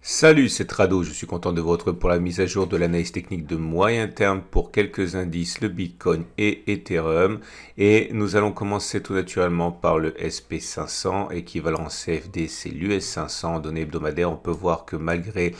Salut, c'est Trado, je suis content de vous retrouver pour la mise à jour de l'analyse technique de moyen terme pour quelques indices, le Bitcoin et Ethereum. Et nous allons commencer tout naturellement par le SP500, équivalent CFD, c'est l'US 500. En données hebdomadaires, on peut voir que malgré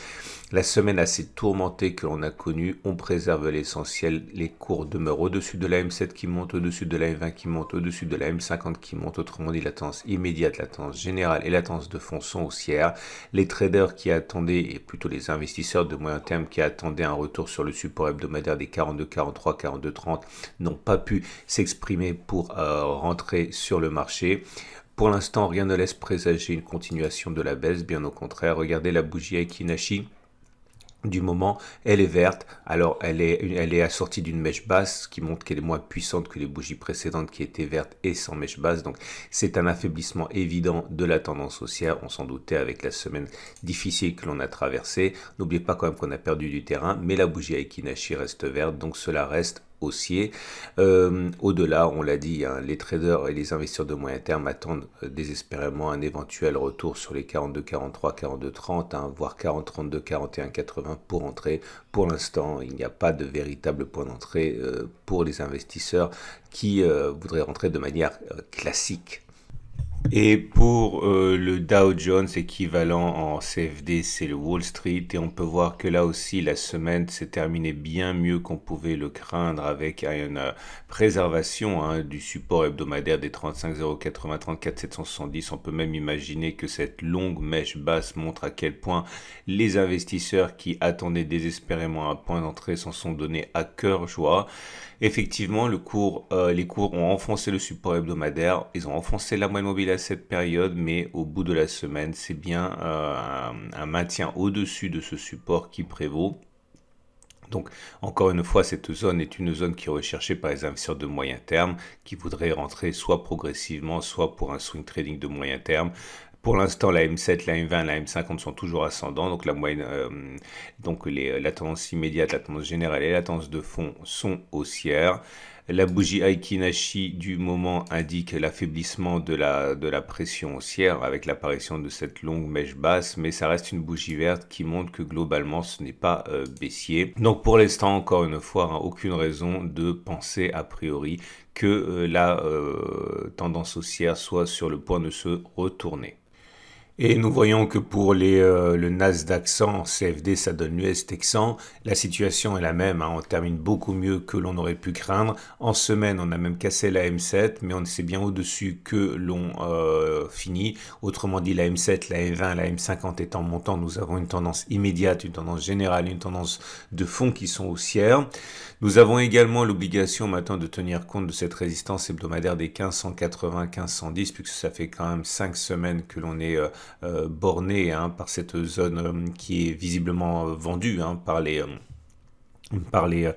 la semaine assez tourmentée que l'on a connue, on préserve l'essentiel. Les cours demeurent au-dessus de la M7 qui monte, au-dessus de la M20 qui monte, au-dessus de la M50 qui monte. Autrement dit, la tendance immédiate, la tendance générale et la tendance de fond sont haussières. Les traders qui attendaient, et plutôt les investisseurs de moyen terme qui attendaient un retour sur le support hebdomadaire des 42, 43, 42, 30, n'ont pas pu s'exprimer pour rentrer sur le marché. Pour l'instant, rien ne laisse présager une continuation de la baisse, bien au contraire. Regardez la bougie Aiki-Nashi. Du moment, elle est verte, alors elle est assortie d'une mèche basse qui montre qu'elle est moins puissante que les bougies précédentes qui étaient vertes et sans mèche basse. Donc c'est un affaiblissement évident de la tendance haussière, on s'en doutait avec la semaine difficile que l'on a traversée. N'oubliez pas quand même qu'on a perdu du terrain, mais la bougie Aiki-Nashi reste verte, donc cela reste haussier. Au-delà, on l'a dit, hein, les traders et les investisseurs de moyen terme attendent désespérément un éventuel retour sur les 42, 43, 42, 30, hein, voire 40, 32, 41, 80 pour entrer. Pour l'instant, il n'y a pas de véritable point d'entrée pour les investisseurs qui voudraient rentrer de manière classique. Et pour le Dow Jones équivalent en CFD, c'est le Wall Street. Et on peut voir que là aussi, la semaine s'est terminée bien mieux qu'on pouvait le craindre avec une préservation du support hebdomadaire des 35 080, 34 770. On peut même imaginer que cette longue mèche basse montre à quel point les investisseurs qui attendaient désespérément un point d'entrée s'en sont donnés à cœur joie. Effectivement, les cours ont enfoncé le support hebdomadaire, ils ont enfoncé la moyenne mobile à cette période, mais au bout de la semaine, c'est bien un maintien au-dessus de ce support qui prévaut. Donc, encore une fois, cette zone est une zone qui est recherchée par les investisseurs de moyen terme qui voudraient rentrer soit progressivement, soit pour un swing trading de moyen terme. Pour l'instant, la M7, la M20, la M50 sont toujours ascendants, donc la moyenne, la tendance immédiate, la tendance générale et la tendance de fond sont haussières. La bougie Aiki-Nashi du moment indique l'affaiblissement de la pression haussière avec l'apparition de cette longue mèche basse, mais ça reste une bougie verte qui montre que globalement ce n'est pas baissier. Donc pour l'instant, encore une fois, hein, aucune raison de penser a priori que la tendance haussière soit sur le point de se retourner. Et nous voyons que pour le Nasdaq 100 CFD, ça donne l'US Texan. La situation est la même, hein, on termine beaucoup mieux que l'on aurait pu craindre. En semaine, on a même cassé la M7, mais on sait bien au-dessus que l'on finit. Autrement dit, la M7, la M20, la M50 étant montant, nous avons une tendance immédiate, une tendance générale, une tendance de fond qui sont haussières. Nous avons également l'obligation maintenant de tenir compte de cette résistance hebdomadaire des 1580, 1510, puisque ça fait quand même 5 semaines que l'on est borné par cette zone qui est visiblement vendue par les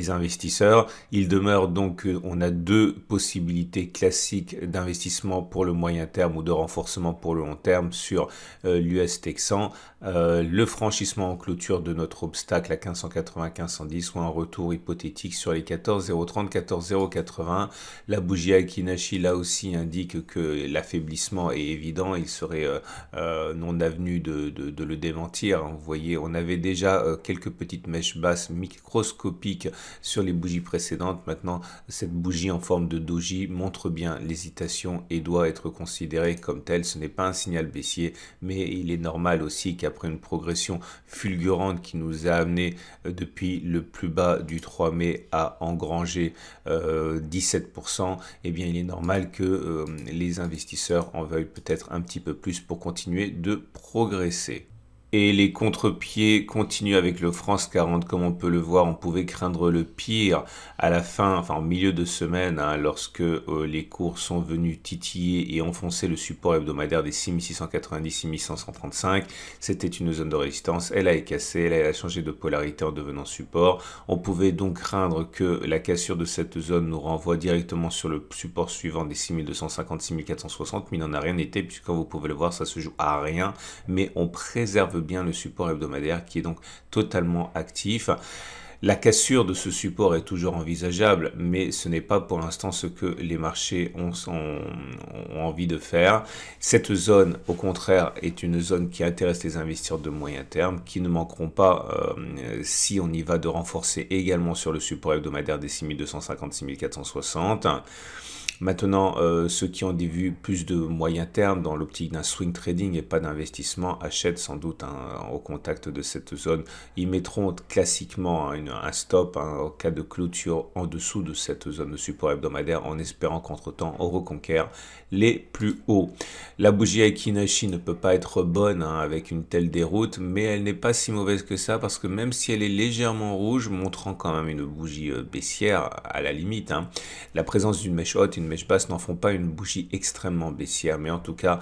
investisseurs. Il demeure donc, on a deux possibilités classiques d'investissement pour le moyen terme ou de renforcement pour le long terme sur l'US Texan. Le franchissement en clôture de notre obstacle à 1580, 1510 ou un retour hypothétique sur les 14 030, 14 080. La bougie Aiki-Nashi là aussi indique que l'affaiblissement est évident. Il serait non avenu de le démentir. Vous voyez, on avait déjà quelques petites mèches basses microscopique sur les bougies précédentes. Maintenant, cette bougie en forme de doji montre bien l'hésitation et doit être considérée comme telle. Ce n'est pas un signal baissier, mais il est normal aussi qu'après une progression fulgurante qui nous a amené depuis le plus bas du 3 mai à engranger 17%, eh bien il est normal que les investisseurs en veuillent peut-être un petit peu plus pour continuer de progresser. Et les contre-pieds continuent avec le France 40, comme on peut le voir. On pouvait craindre le pire à la fin, enfin en milieu de semaine, lorsque les cours sont venus titiller et enfoncer le support hebdomadaire des 6690, 6535. C'était une zone de résistance. Elle a été cassée, elle a changé de polarité en devenant support. On pouvait donc craindre que la cassure de cette zone nous renvoie directement sur le support suivant des 6250, 6460, mais il n'en a rien été, puisque comme vous pouvez le voir, ça se joue à rien, mais on préserve bien le support hebdomadaire qui est donc totalement actif. La cassure de ce support est toujours envisageable, mais ce n'est pas pour l'instant ce que les marchés ont envie de faire. Cette zone, au contraire, est une zone qui intéresse les investisseurs de moyen terme, qui ne manqueront pas, si on y va, de renforcer également sur le support hebdomadaire des 6250, 6460. Maintenant, ceux qui ont des vues plus de moyen terme dans l'optique d'un swing trading et pas d'investissement achètent sans doute au contact de cette zone. Ils mettront classiquement un stop au cas de clôture en dessous de cette zone de support hebdomadaire en espérant qu'entre-temps on reconquiert les plus hauts. La bougie Aiki-Nashi ne peut pas être bonne avec une telle déroute, mais elle n'est pas si mauvaise que ça parce que même si elle est légèrement rouge, montrant quand même une bougie baissière à la limite, la présence d'une mèche haute et une mèche basse n'en font pas une bougie extrêmement baissière, mais en tout cas,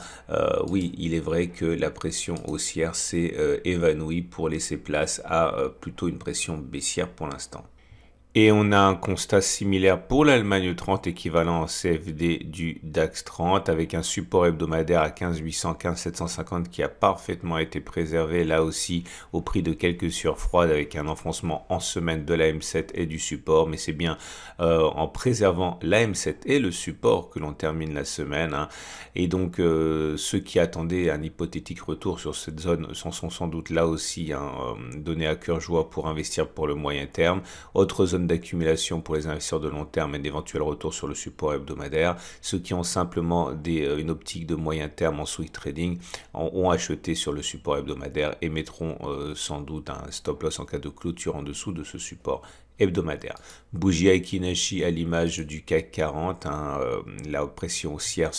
oui, il est vrai que la pression haussière s'est évanouie pour laisser place à plutôt une pression baissière pour l'instant. Et on a un constat similaire pour l'Allemagne 30 équivalent en CFD du DAX 30 avec un support hebdomadaire à 15 800, 15 750 qui a parfaitement été préservé là aussi au prix de quelques sueurs froides avec un enfoncement en semaine de la M7 et du support. Mais c'est bien en préservant la M7 et le support que l'on termine la semaine. Et donc ceux qui attendaient un hypothétique retour sur cette zone sont sans doute là aussi donnés à cœur joie pour investir pour le moyen terme. Autre zone d'accumulation pour les investisseurs de long terme et d'éventuels retours sur le support hebdomadaire. Ceux qui ont simplement une optique de moyen terme en swing trading ont acheté sur le support hebdomadaire et mettront sans doute un stop loss en cas de clôture en dessous de ce support hebdomadaire. Bougie Aiki-Nashi à l'image du CAC 40, la pression haussière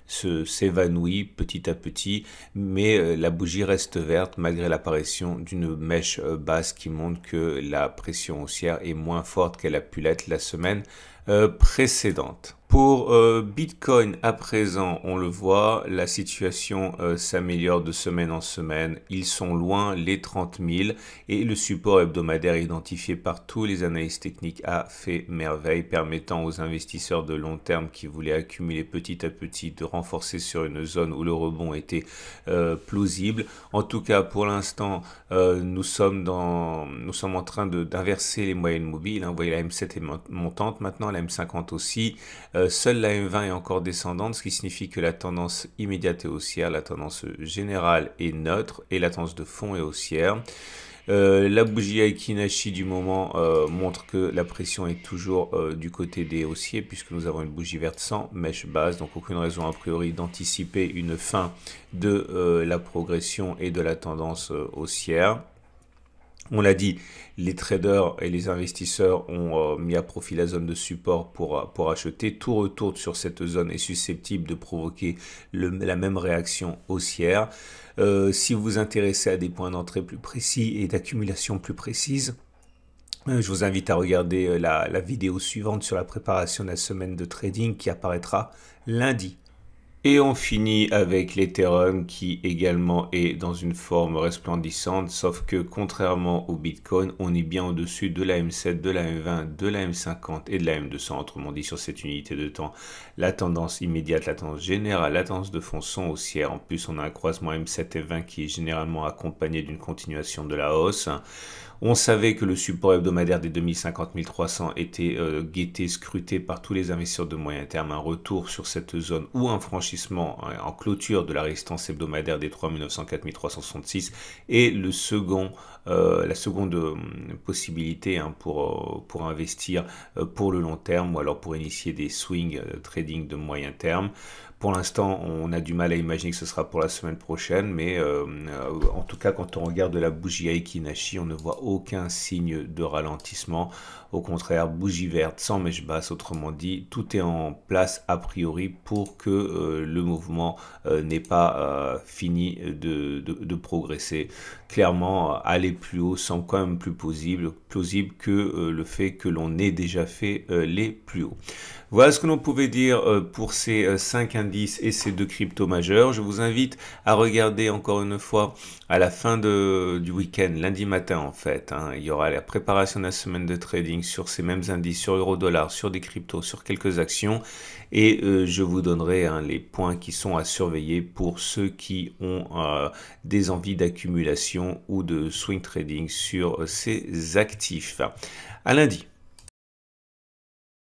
s'évanouit petit à petit, mais la bougie reste verte malgré l'apparition d'une mèche basse qui montre que la pression haussière est moins forte qu'elle a pu l'être la semaine précédente. Pour Bitcoin, à présent, on le voit, la situation s'améliore de semaine en semaine. Ils sont loin les 30 000 et le support hebdomadaire identifié par tous les analystes techniques a fait merveille, permettant aux investisseurs de long terme qui voulaient accumuler petit à petit de renforcer sur une zone où le rebond était plausible. En tout cas, pour l'instant, nous sommes en train d'inverser les moyennes mobiles. Vous voyez, la M7 est montante maintenant, la M50 aussi. Seule la M20 est encore descendante, ce qui signifie que la tendance immédiate est haussière, la tendance générale est neutre et la tendance de fond est haussière. La bougie Aiki-Nashi du moment montre que la pression est toujours du côté des haussiers puisque nous avons une bougie verte sans mèche basse, donc aucune raison a priori d'anticiper une fin de la progression et de la tendance haussière. On l'a dit, les traders et les investisseurs ont mis à profit la zone de support pour acheter. Tout retour sur cette zone est susceptible de provoquer la même réaction haussière. Si vous vous intéressez à des points d'entrée plus précis et d'accumulation plus précise, je vous invite à regarder la vidéo suivante sur la préparation de la semaine de trading qui apparaîtra lundi. Et on finit avec l'Ethereum qui également est dans une forme resplendissante, sauf que contrairement au Bitcoin, on est bien au-dessus de la M7, de la M20, de la M50 et de la M200. Autrement dit, sur cette unité de temps, la tendance immédiate, la tendance générale, la tendance de fond sont haussières. En plus, on a un croisement M7 et 20 qui est généralement accompagné d'une continuation de la hausse. On savait que le support hebdomadaire des 2050-1300 était guetté, scruté par tous les investisseurs de moyen terme. Un retour sur cette zone ou un franchissement en clôture de la résistance hebdomadaire des 3900-4366 est la seconde possibilité pour investir pour le long terme ou alors pour initier des swing trading de moyen terme. Pour l'instant, on a du mal à imaginer que ce sera pour la semaine prochaine, mais en tout cas, quand on regarde la bougie Aiki-Nashi, on ne voit aucun signe de ralentissement. Au contraire, bougie verte sans mèche basse, autrement dit, tout est en place a priori pour que le mouvement n'ait pas fini de progresser. Clairement, aller plus haut semble quand même plus plausible que le fait que l'on ait déjà fait les plus hauts. Voilà ce que l'on pouvait dire pour ces 5 indices et ces 2 cryptos majeurs. Je vous invite à regarder encore une fois à la fin du week-end, lundi matin en fait. Il y aura la préparation de la semaine de trading sur ces mêmes indices, sur euro-dollar, sur des cryptos, sur quelques actions. Et je vous donnerai les points qui sont à surveiller pour ceux qui ont des envies d'accumulation ou de swing trading sur ces actifs. À lundi.